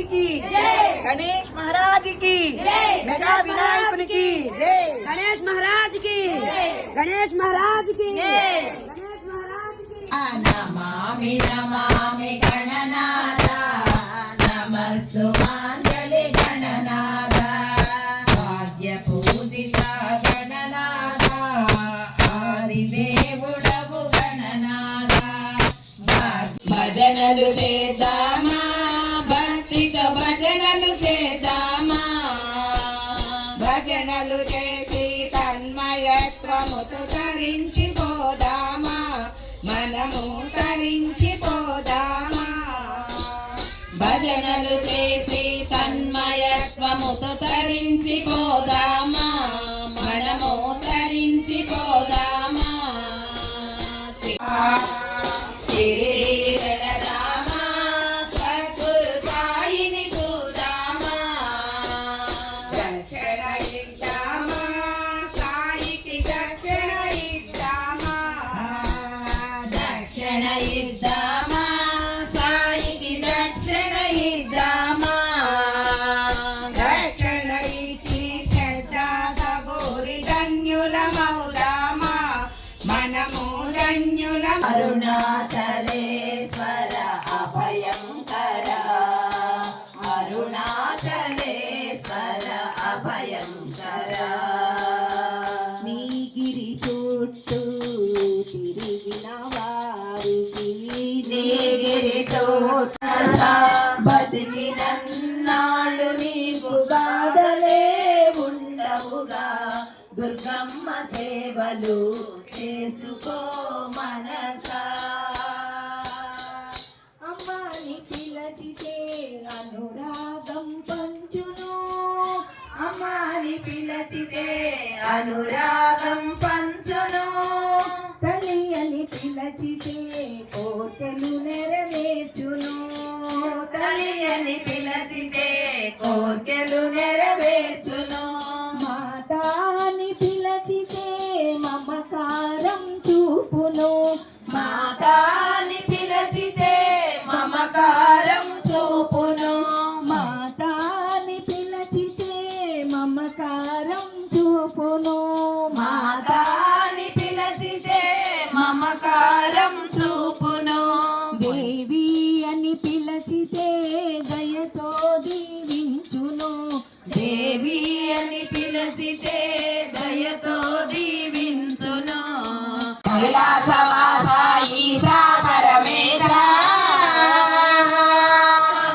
की गणेश महाराज की मेगा विनायकुనికి गणेश महाराज की गणेश महाराज की गणेश महाराज की नमामि नमामि गणनाथ नमस्तुमांजलि गणनाथ भाग्य पूजिता गणनाथ आदिदेवुडवु गणनाथ భజనలు చేద్దామా భక్తితో భజనలు చేద్దామా భజనలు చేసి తన్మయత్వముతో తరించిపోదామా మనము తరించిపోదామా భజనలు చేసి తన్మయత్వముతో తరించిపోదామా మనము తరించిపోదామా ఇద్దామా సాయికి దక్షిణ ఇద్దామా దక్షిణ ఇచ్చి శ్రద్ధాబోరి ధన్యులమౌదామా మనము ధన్యులం అరుణాచలేశ్వర అభయంకర అరుణాచలేశ్వర అభయంకర మీ గిరి చుట్టూ తిరిగిన బతికినన్నాళ్ళు నీకు బాధలే ఉండవుగా దుర్గమ్మ సేవలు చేసుకో మనసా అమ్మని పిలచితే అనురాగం పంచును అమ్మని పిలచితే అనురాగం పంచును తల్లి అని పిలచితే కోర్కెలు నెరవేర్చును తల్లి అని పిలచితే కోర్కెలు నెరవేర్చును మాతా అని పిలచితే మమకారం చూపును మాతా అని పిలచితే మమకారం చూపును మాతా అని పిలచితే మమకారం చూపును మాతా అని పిలచితే మమకారం చూపును దేవి అని పిలచితే దయతో దీవించును దేవి అని పిలచితే దయతో దీవించును కైలాసవాస ఈశా పరమేశ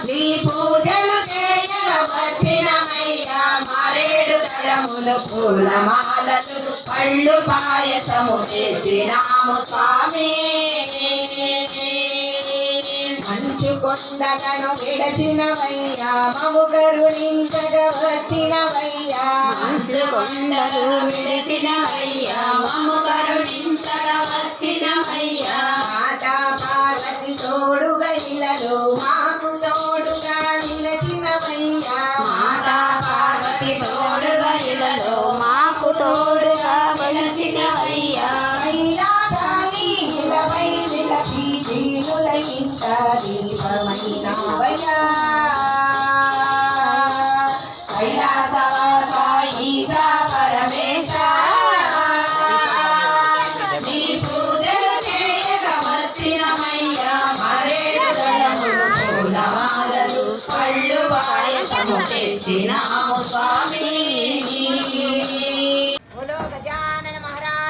నీ పూజలు చేయగా వచ్చినమయ్యా మారేడు దళములు పూలమాలలు పళ్ళు పాయసము తెచ్చినాము స్వామి మంచు కొండలను విడచినవయ్యా మము కరుణించగా వచ్చినవయ్యా మంచు కొండలు విడచినవయ్యా మము కరుణించగా వచ్చినవయ్యా మాతా పార్వతి తోడుగా ఇలలో మాకు తోడుగా నిలచినవయ్యా మాతా పార్వతి తోడుగా ఇలలో మాకు తోడుగా నిలచినవయ్యా దీపమైనవయ్యా కైలాసవాస ఈశా పరమేశ నీ పూజలు చేయగా వచ్చినమయ్యా మరేడు దళములు పూలమాలలు పళ్ళు పాయసము తెచ్చినాము స్వామి. గజానన మహారాజ్